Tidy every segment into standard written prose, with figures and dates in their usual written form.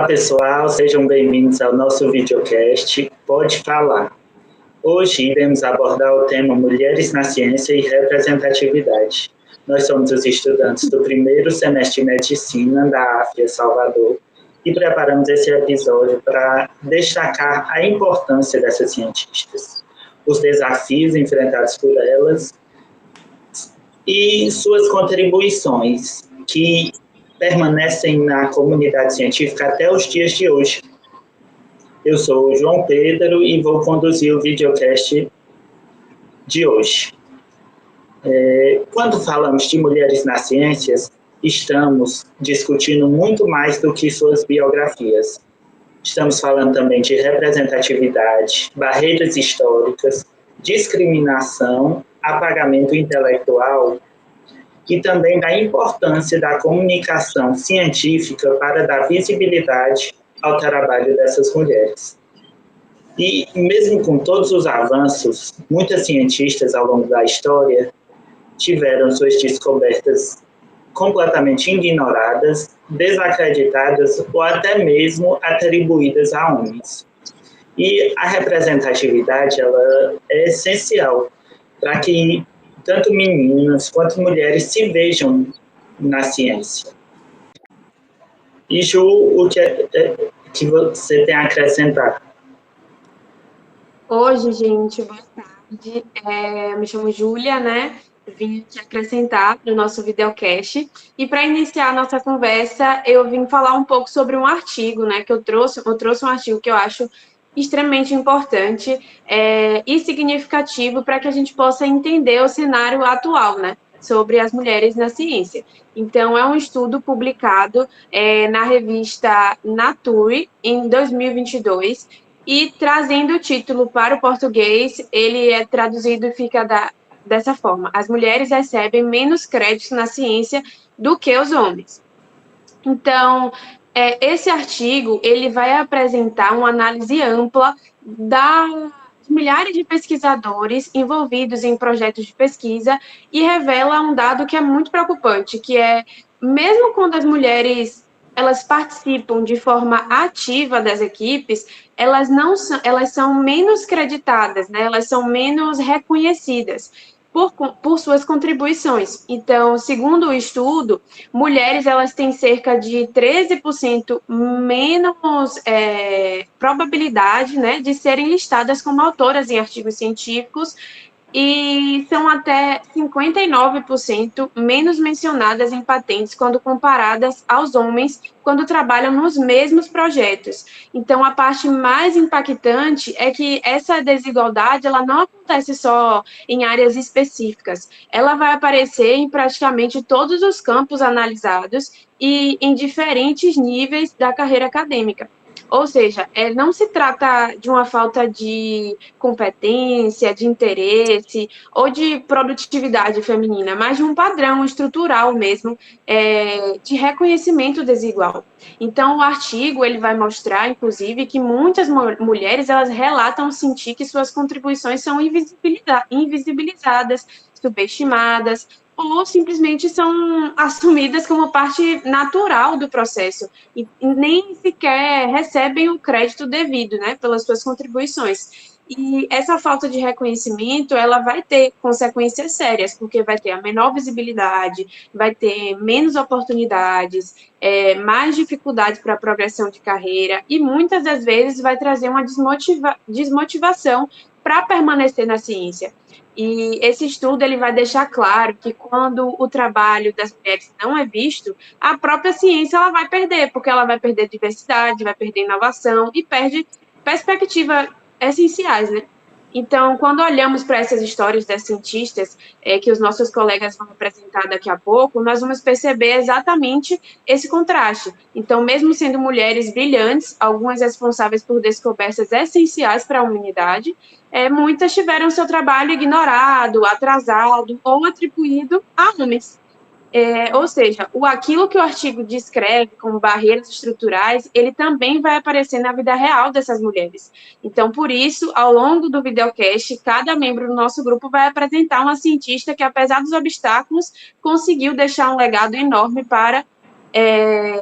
Olá, pessoal, sejam bem-vindos ao nosso videocast Pode Falar. Hoje iremos abordar o tema Mulheres na Ciência e Representatividade. Nós somos os estudantes do primeiro semestre de Medicina da AFIA Salvador e preparamos esse episódio para destacar a importância dessas cientistas, os desafios enfrentados por elas e suas contribuições, que permanecem na comunidade científica até os dias de hoje. Eu sou o João Pedro e vou conduzir o videocast de hoje. Quando falamos de mulheres nas ciências, estamos discutindo muito mais do que suas biografias. Estamos falando também de representatividade, barreiras históricas, discriminação, apagamento intelectual e também da importância da comunicação científica para dar visibilidade ao trabalho dessas mulheres. E mesmo com todos os avanços, muitas cientistas ao longo da história tiveram suas descobertas completamente ignoradas, desacreditadas ou até mesmo atribuídas a homens. E a representatividade ela é essencial para que tanto meninas quanto mulheres se vejam na ciência. E Ju, o que você tem a acrescentar? Hoje, gente, boa tarde. Eu me chamo Júlia, né? Vim te acrescentar no nosso videocast. E para iniciar a nossa conversa, eu vim falar um pouco sobre um artigo, né? Que eu trouxe um artigo que eu acho extremamente importante e significativo para que a gente possa entender o cenário atual, né? Sobre as mulheres na ciência. Então, é um estudo publicado na revista Nature, em 2022, e trazendo o título para o português, ele é traduzido e fica dessa forma: as mulheres recebem menos créditos na ciência do que os homens. Então, esse artigo ele vai apresentar uma análise ampla das milhares de pesquisadores envolvidos em projetos de pesquisa e revela um dado que é muito preocupante, que é, mesmo quando as mulheres elas participam de forma ativa das equipes, elas são menos creditadas, né? Elas são menos reconhecidas por suas contribuições. Então, segundo o estudo, mulheres elas têm cerca de 13% menos probabilidade, né, de serem listadas como autoras em artigos científicos e são até 59% menos mencionadas em patentes quando comparadas aos homens quando trabalham nos mesmos projetos. Então, a parte mais impactante é que essa desigualdade ela não acontece só em áreas específicas, ela vai aparecer em praticamente todos os campos analisados e em diferentes níveis da carreira acadêmica. Ou seja, não se trata de uma falta de competência, de interesse ou de produtividade feminina, mas de um padrão estrutural mesmo de reconhecimento desigual. Então, o artigo ele vai mostrar, inclusive, que muitas mulheres elas relatam sentir que suas contribuições são invisibilizadas, subestimadas, ou simplesmente são assumidas como parte natural do processo e nem sequer recebem o crédito devido, né, pelas suas contribuições. E essa falta de reconhecimento, ela vai ter consequências sérias, porque vai ter a menor visibilidade, vai ter menos oportunidades, mais dificuldades para a progressão de carreira e muitas das vezes vai trazer uma desmotivação para permanecer na ciência. E esse estudo ele vai deixar claro que quando o trabalho das mulheres não é visto, a própria ciência ela vai perder, porque ela vai perder diversidade, vai perder inovação e perde perspectivas essenciais, né? Então, quando olhamos para essas histórias das cientistas, que os nossos colegas vão apresentar daqui a pouco, nós vamos perceber exatamente esse contraste. Então, mesmo sendo mulheres brilhantes, algumas responsáveis por descobertas essenciais para a humanidade, muitas tiveram seu trabalho ignorado, atrasado ou atribuído a homens. Ou seja, aquilo que o artigo descreve como barreiras estruturais, ele também vai aparecer na vida real dessas mulheres. Então, por isso, ao longo do videocast, cada membro do nosso grupo vai apresentar uma cientista que, apesar dos obstáculos, conseguiu deixar um legado enorme para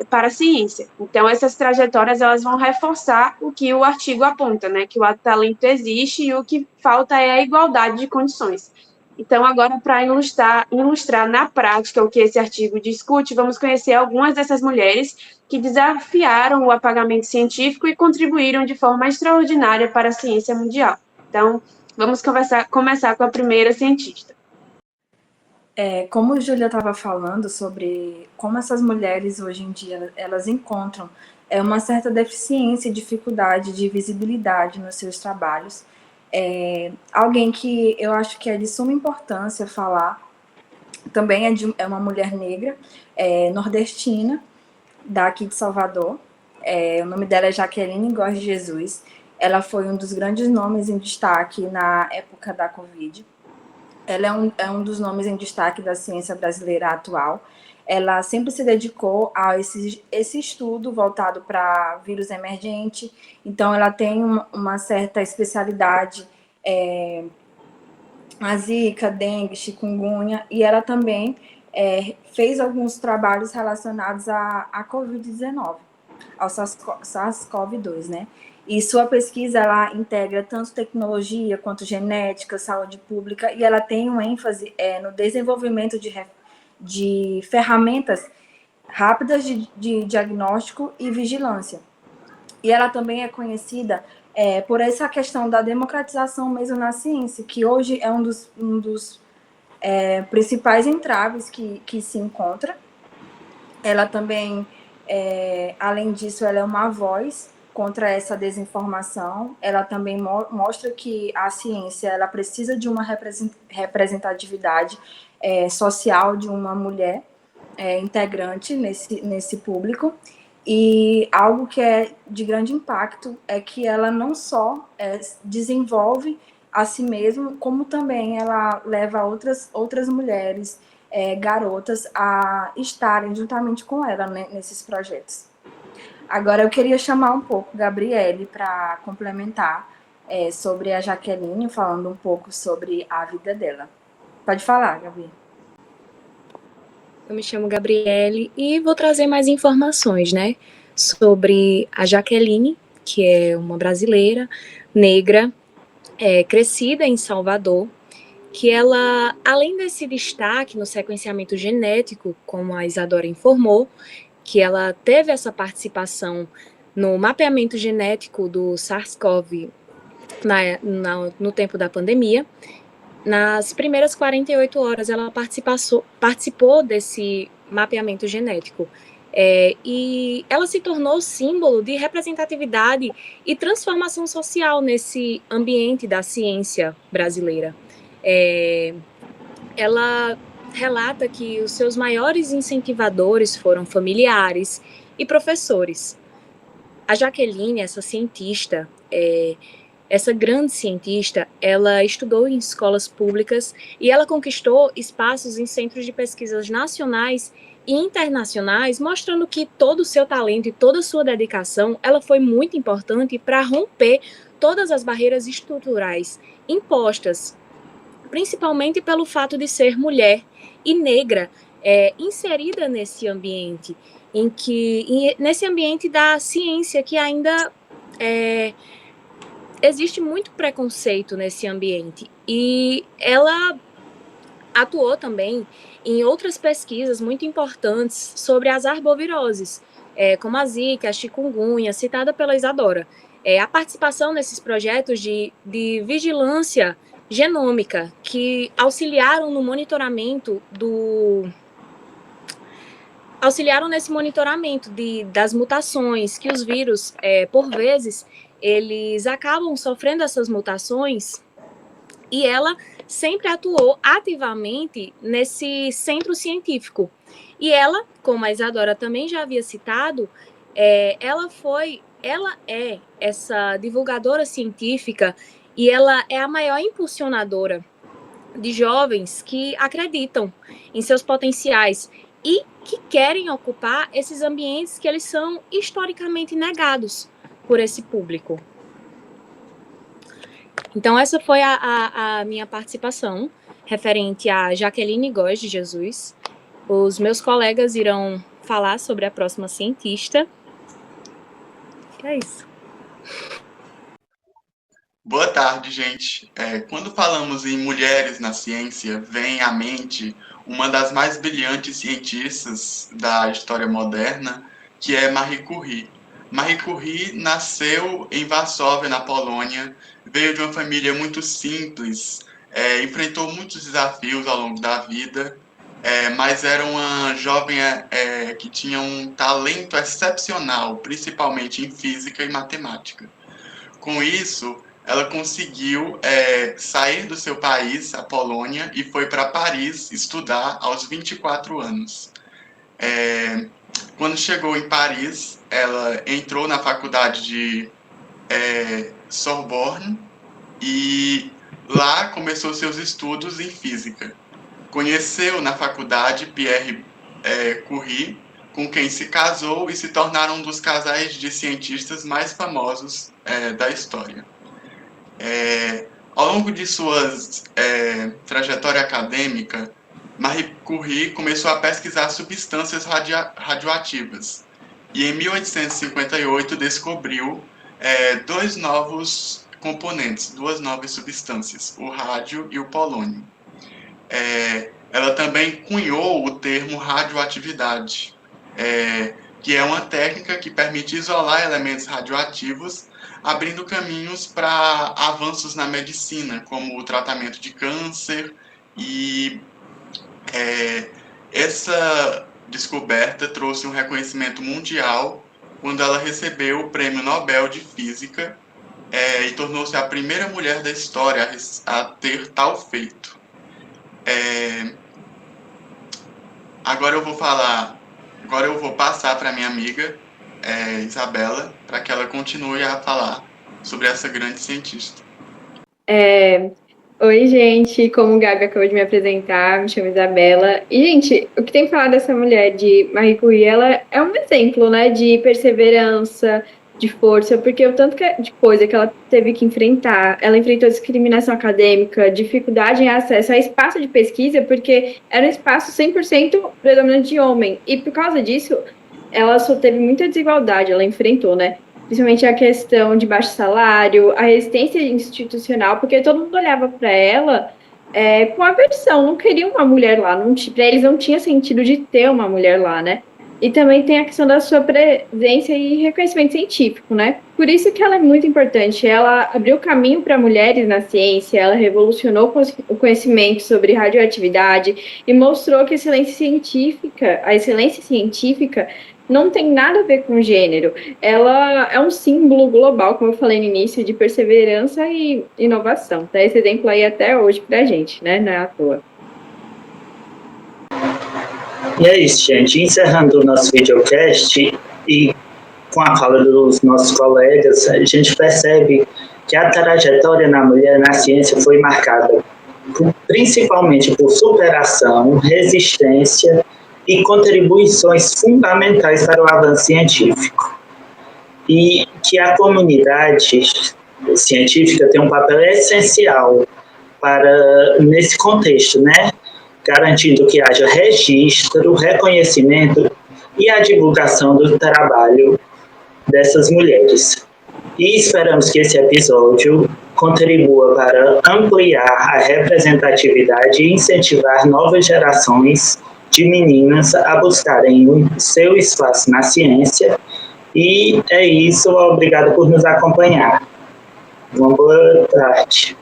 para a ciência. Então, essas trajetórias elas vão reforçar o que o artigo aponta, né? Que o talento existe e o que falta é a igualdade de condições. Então, agora, para ilustrar na prática o que esse artigo discute, vamos conhecer algumas dessas mulheres que desafiaram o apagamento científico e contribuíram de forma extraordinária para a ciência mundial. Então, vamos começar com a primeira cientista. Como a Júlia estava falando sobre como essas mulheres hoje em dia elas encontram uma certa deficiência e dificuldade de visibilidade nos seus trabalhos, alguém que eu acho que é de suma importância falar também é uma mulher negra, nordestina, daqui de Salvador. O nome dela é Jaqueline Góes de Jesus. Ela foi um dos grandes nomes em destaque na época da Covid. Ela é um dos nomes em destaque da ciência brasileira atual. Ela sempre se dedicou a esse estudo voltado para vírus emergente. Então, ela tem uma certa especialidade, a zika, dengue, chikungunya, e ela também fez alguns trabalhos relacionados à Covid-19, ao SARS-CoV-2, né? E sua pesquisa, ela integra tanto tecnologia quanto genética, saúde pública, e ela tem um ênfase no desenvolvimento de ferramentas rápidas de diagnóstico e vigilância. E ela também é conhecida por essa questão da democratização mesmo na ciência, que hoje é um dos principais entraves que se encontra. Ela também, além disso, ela é uma voz contra essa desinformação. Ela também mostra que a ciência ela precisa de uma representatividade social de uma mulher integrante nesse público. E algo que é de grande impacto é que ela não só desenvolve a si mesma, como também ela leva outras mulheres, garotas, a estarem juntamente com ela, né, nesses projetos. Agora eu queria chamar um pouco a Gabriele para complementar sobre a Jaqueline, falando um pouco sobre a vida dela. Pode falar, Gabi. Eu me chamo Gabriele e vou trazer mais informações, né, sobre a Jaqueline, que é uma brasileira, negra, crescida em Salvador, que ela, além desse destaque no sequenciamento genético, como a Isadora informou, que ela teve essa participação no mapeamento genético do SARS-CoV no tempo da pandemia. Nas primeiras 48 horas, ela participou desse mapeamento genético. E ela se tornou símbolo de representatividade e transformação social nesse ambiente da ciência brasileira. Ela relata que os seus maiores incentivadores foram familiares e professores. A Jaqueline, essa cientista, essa grande cientista, ela estudou em escolas públicas e ela conquistou espaços em centros de pesquisas nacionais e internacionais, mostrando que todo o seu talento e toda a sua dedicação, ela foi muito importante para romper todas as barreiras estruturais impostas, principalmente pelo fato de ser mulher e negra, inserida nesse ambiente, nesse ambiente da ciência, que ainda existe muito preconceito nesse ambiente. E ela atuou também em outras pesquisas muito importantes sobre as arboviroses, como a zika, a chikungunya, citada pela Isadora. A participação nesses projetos de vigilância genômica, que auxiliaram no monitoramento nesse monitoramento das mutações, que os vírus, por vezes, eles acabam sofrendo essas mutações, e ela sempre atuou ativamente nesse centro científico. E ela, como a Isadora também já havia citado, ela é essa divulgadora científica e ela é a maior impulsionadora de jovens que acreditam em seus potenciais e que querem ocupar esses ambientes que eles são historicamente negados por esse público. Então, essa foi a minha participação referente a Jaqueline Góes de Jesus. Os meus colegas irão falar sobre a próxima cientista. É isso. Boa tarde, gente. Quando falamos em mulheres na ciência, vem à mente uma das mais brilhantes cientistas da história moderna, que é Marie Curie. Marie Curie nasceu em Varsóvia, na Polônia, veio de uma família muito simples, enfrentou muitos desafios ao longo da vida, mas era uma jovem que tinha um talento excepcional, principalmente em física e matemática. Com isso, ela conseguiu sair do seu país, a Polônia, e foi para Paris estudar aos 24 anos. Quando chegou em Paris, ela entrou na faculdade de Sorbonne e lá começou seus estudos em física. Conheceu na faculdade Pierre Curie, com quem se casou e se tornaram um dos casais de cientistas mais famosos da história. Ao longo de sua trajetória acadêmica, Marie Curie começou a pesquisar substâncias radioativas e em 1858 descobriu dois novos componentes, duas novas substâncias, o rádio e o polônio. Ela também cunhou o termo radioatividade, que é uma técnica que permite isolar elementos radioativos, abrindo caminhos para avanços na medicina, como o tratamento de câncer. E essa descoberta trouxe um reconhecimento mundial quando ela recebeu o Prêmio Nobel de Física e tornou-se a primeira mulher da história a ter tal feito. Agora eu vou passar para minha amiga Isabela, para que ela continue a falar sobre essa grande cientista. Oi, gente, como o Gabi acabou de me apresentar, me chamo Isabela. E, gente, o que tem que falar dessa mulher de Marie Curie, ela é um exemplo, né, de perseverança, de força, porque o tanto de coisa que ela teve que enfrentar, ela enfrentou discriminação acadêmica, dificuldade em acesso a espaço de pesquisa, porque era um espaço 100% predominante de homem. E por causa disso, ela só teve muita desigualdade, ela enfrentou, né? Principalmente a questão de baixo salário, a resistência institucional, porque todo mundo olhava para ela com aversão, não queria uma mulher lá, para eles não tinha sentido de ter uma mulher lá, né? E também tem a questão da sua presença e reconhecimento científico, né? Por isso que ela é muito importante. Ela abriu caminho para mulheres na ciência, ela revolucionou o conhecimento sobre radioatividade e mostrou que a excelência científica não tem nada a ver com gênero. Ela é um símbolo global, como eu falei no início, de perseverança e inovação. Tá esse exemplo aí até hoje pra gente, né? Não é à toa. E é isso, gente. Encerrando o nosso videocast e com a fala dos nossos colegas, a gente percebe que a trajetória da mulher na ciência foi marcada principalmente por superação, resistência e contribuições fundamentais para o avanço científico. E que a comunidade científica tem um papel essencial nesse contexto, né? Garantindo que haja registro, reconhecimento e a divulgação do trabalho dessas mulheres. E esperamos que esse episódio contribua para ampliar a representatividade e incentivar novas gerações de meninas a buscarem o seu espaço na ciência. E é isso, obrigado por nos acompanhar. Uma boa tarde.